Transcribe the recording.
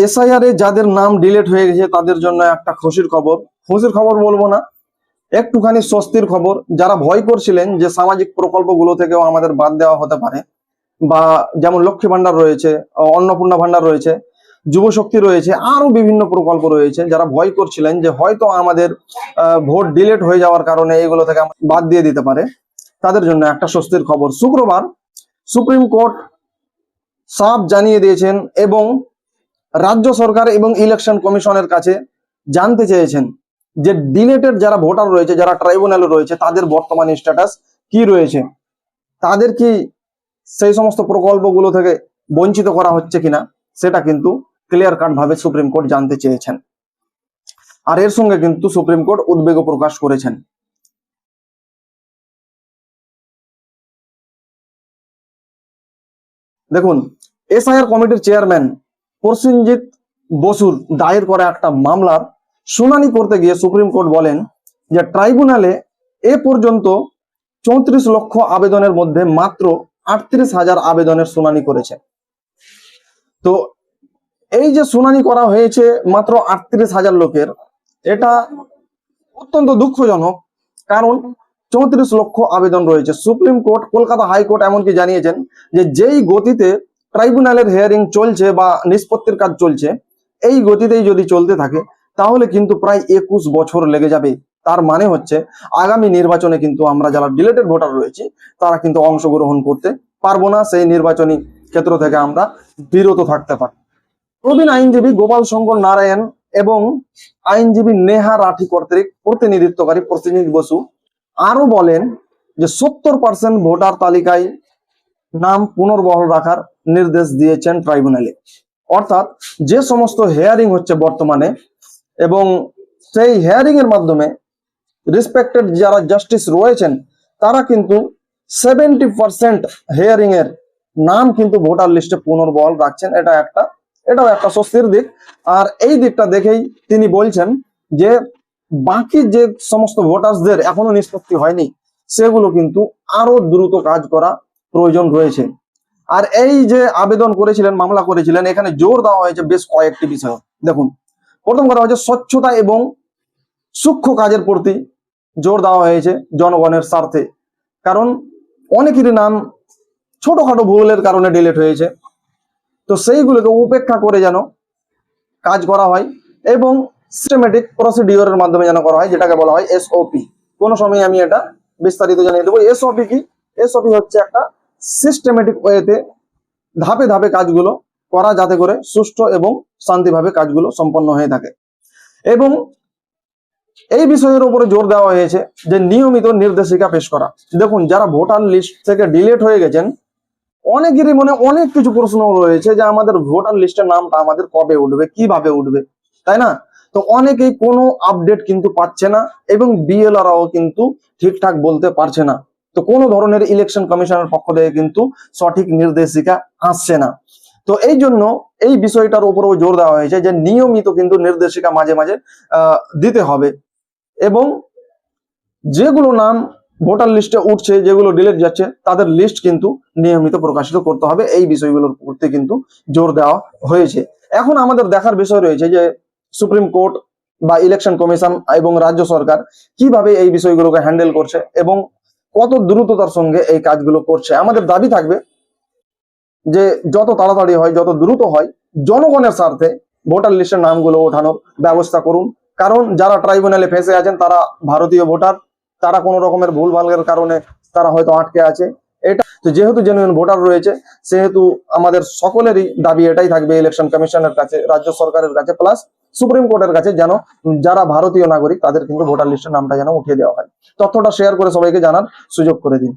SIR এ যাদের নাম delete হয়ে গেছে তাদের জন্য একটা খুশির খবর বলবো না, একটুখানি স্বস্তির খবর। যারা ভয় করছিলেন যে সামাজিক প্রকল্পগুলো থেকেও আমাদের বাদ দেওয়া হতে পারে, বা যেমন লক্ষ্মী ভান্ডার রয়েছে, অন্নপূর্ণা ভান্ডার রয়েছে, যুব শক্তি রয়েছে, আরো বিভিন্ন প্রকল্প রয়েছে, যারা ভয় করছিলেন যে হয়তো আমাদের ভোট ডিলিট হয়ে যাওয়ার কারণে এগুলো থেকে বাদ দিয়ে দিতে পারে, তাদের জন্য একটা স্বস্তির খবর। শুক্রবার সুপ্রিম কোর্ট সাফ জানিয়ে দিয়েছেন এবং রাজ্য সরকার এবং ইলেকশন কমিশনের কাছে জানতে চেয়েছেন যে ডিলেটেড যারা ভোটার রয়েছে, যারা ট্রাইব্যুনালে রয়েছে, তাদের বর্তমান স্ট্যাটাস কি রয়েছে, তাদের কি সেই সমস্ত প্রকল্পগুলো থেকে বঞ্চিত করা হচ্ছে কিনা, সেটা কিন্তু ক্লিয়ার কাট ভাবে সুপ্রিম কোর্ট জানতে চেয়েছেন। আর এর সঙ্গে কিন্তু সুপ্রিম কোর্ট উদ্বেগ প্রকাশ করেছেন। দেখুন, এসআইআর কমিটির চেয়ারম্যান প্রসেনজিৎ বসুর দায়ের করা একটা মামলার শুনানি করতে গিয়ে সুপ্রিম কোর্ট বলেন যে ট্রাইব্যুনালে এ পর্যন্ত 34 লক্ষ আবেদনের মধ্যে মাত্র 38,000 আবেদনের শুনানি করেছে। তো এই যে শুনানি করা হয়েছে মাত্র 38,000 লোকের, এটা অত্যন্ত দুঃখজনক, কারণ 34 লক্ষ আবেদন রয়েছে। সুপ্রিম কোর্ট, কলকাতা হাইকোর্ট এমনকি জানিয়েছেন যে যেই গতিতে ট্রাইব্যুনালের হিয়ারিং চলছে বা নিষ্পত্তির কাজ চলছে, এই গতিতেই যদি চলতে থাকে তাহলে কিন্তু প্রায় 21 বছর লেগে যাবে। তার মানে হচ্ছে আগামী নির্বাচনে কিন্তু আমরা যারা ডিলেটেড ভোটার রয়েছি তারা কিন্তু অংশগ্রহণ করতে পারবো না, সেই নির্বাচনী ক্ষেত্র থেকে আমরা বিরত থাকতে পারি। প্রবীণ আইনজীবী গোপাল শঙ্কর নারায়ণ এবং আইনজীবী নেহা রাঠি কর্তৃক প্রতিনিধিত্বকারী প্রসেনজিৎ বসু আরো বলেন যে 70% ভোটার তালিকায় নাম পুনর্বহাল রাখার নির্দেশ দিয়েছেন ট্রাইব্যুনালে। অর্থাৎ যে সমস্ত হিয়ারিং হচ্ছে বর্তমানে, এবং সেই হিয়ারিং এর মাধ্যমে রেসপেক্টেড যারা জাস্টিস রয়েছেন তারা কিন্তু 70% হিয়ারিং এর নাম কিন্তু ভোটার লিস্টে পুনর্বহাল রাখছেন। এটাও একটা স্বস্তির দিক। আর এই দিকটা দেখেই তিনি বলছেন যে বাকি যে সমস্ত ভোটারদের এখনো নিষ্পত্তি হয়নি সেগুলো কিন্তু আরো দ্রুত কাজ করা প্রয়োজন রয়েছে। আর এই যে আবেদন করেছিলেন, মামলা করেছিলেন, এখানে জোর দেওয়া হয়েছে বেশ কয়েকটি বিষয়। দেখুন, প্রথম কথা হচ্ছে স্বচ্ছতা এবং সূক্ষ্ম কাজের প্রতি জোর দেওয়া হয়েছে জনগণের স্বার্থে, কারণ অনেকেরই নাম ছোটখাটো ভুলের কারণে ডিলিট হয়েছে। তো সেইগুলোকে উপেক্ষা করে যেন কাজ করা হয় এবং সিস্টেমেটিক প্রসিডিওরের মাধ্যমে যেন করা হয়, যেটাকে বলা হয় এসওপি। কোনো সময় আমি এটা বিস্তারিত জানিয়ে দেবো। এসওপি কি? এসওপি হচ্ছে একটা সিস্টেমেটিক ওয়েতে ধাপে ধাপে কাজগুলো করা, যাতে করে সুষ্ঠু এবং শান্তিভাবে কাজগুলো সম্পন্ন হয়ে থাকে। এবং এই বিষয়ের উপরে জোর দেওয়া হয়েছে যে নিয়মিত নির্দেশিকা পেশ করা। দেখুন, যারা ভোটার লিস্ট থেকে ডিলিট হয়ে গেছেন অনেকেরই মনে অনেক কিছু প্রশ্ন রয়েছে যে আমাদের ভোটার লিস্টের নামটা আমাদের কবে উঠবে, কিভাবে উঠবে, তাই না? তো অনেকেই কোনো আপডেট কিন্তু পাচ্ছে না এবং বিএলআরও কিন্তু ঠিকঠাক বলতে পারছে না। তো কোনো ধরনের ইলেকশন কমিশনের পক্ষ থেকে কিন্তু সঠিক নির্দেশিকা আসছে না। তো এই জন্য এই বিষয়টার উপরেও জোর দেওয়া হয়েছে যে নিয়মিত কিন্তু নির্দেশিকা মাঝে মাঝে দিতে হবে, এবং যেগুলো নাম ভোটার লিস্টে উঠছে, যেগুলো ডিলিট যাচ্ছে, তাদের লিস্ট কিন্তু নিয়মিত প্রকাশিত করতে হবে। এই বিষয়গুলোর প্রতি কিন্তু জোর দেওয়া হয়েছে। এখন আমাদের দেখার বিষয় রয়েছে যে সুপ্রিম কোর্ট বা ইলেকশন কমিশন এবং রাজ্য সরকার কিভাবে এই বিষয়গুলোকে হ্যান্ডেল করছে এবং কত দ্রুততার সঙ্গে এই কাজগুলো করছে। আমাদের দাবি থাকবে যে যত তাড়াতাড়ি হয়, যত দ্রুত হয়, জনগণের স্বার্থে ভোটার লিস্টের নামগুলো ওঠানোর ব্যবস্থা করুন। কারণ যারা ট্রাইব্যুনালে ফেঁসে আছেন তারা ভারতীয় ভোটার, তারা কোনো রকমের ভুলভালের কারণে তারা হয়তো আটকে আছে। এটা তো যেহেতু জেনুইন ভোটার রয়েছে, সেহেতু আমাদের সকলেরই দাবি এটাই থাকবে ইলেকশন কমিশনের কাছে, রাজ্য সরকারের কাছে, প্লাস সুপ্রিম কোর্টের কাছে, যেন যারা ভারতীয় নাগরিক তাদের কিন্তু ভোটার লিস্টের নামটা যেন উঠিয়ে দেওয়া হয়। তথ্যটা শেয়ার করে সবাইকে জানার সুযোগ করে দিন।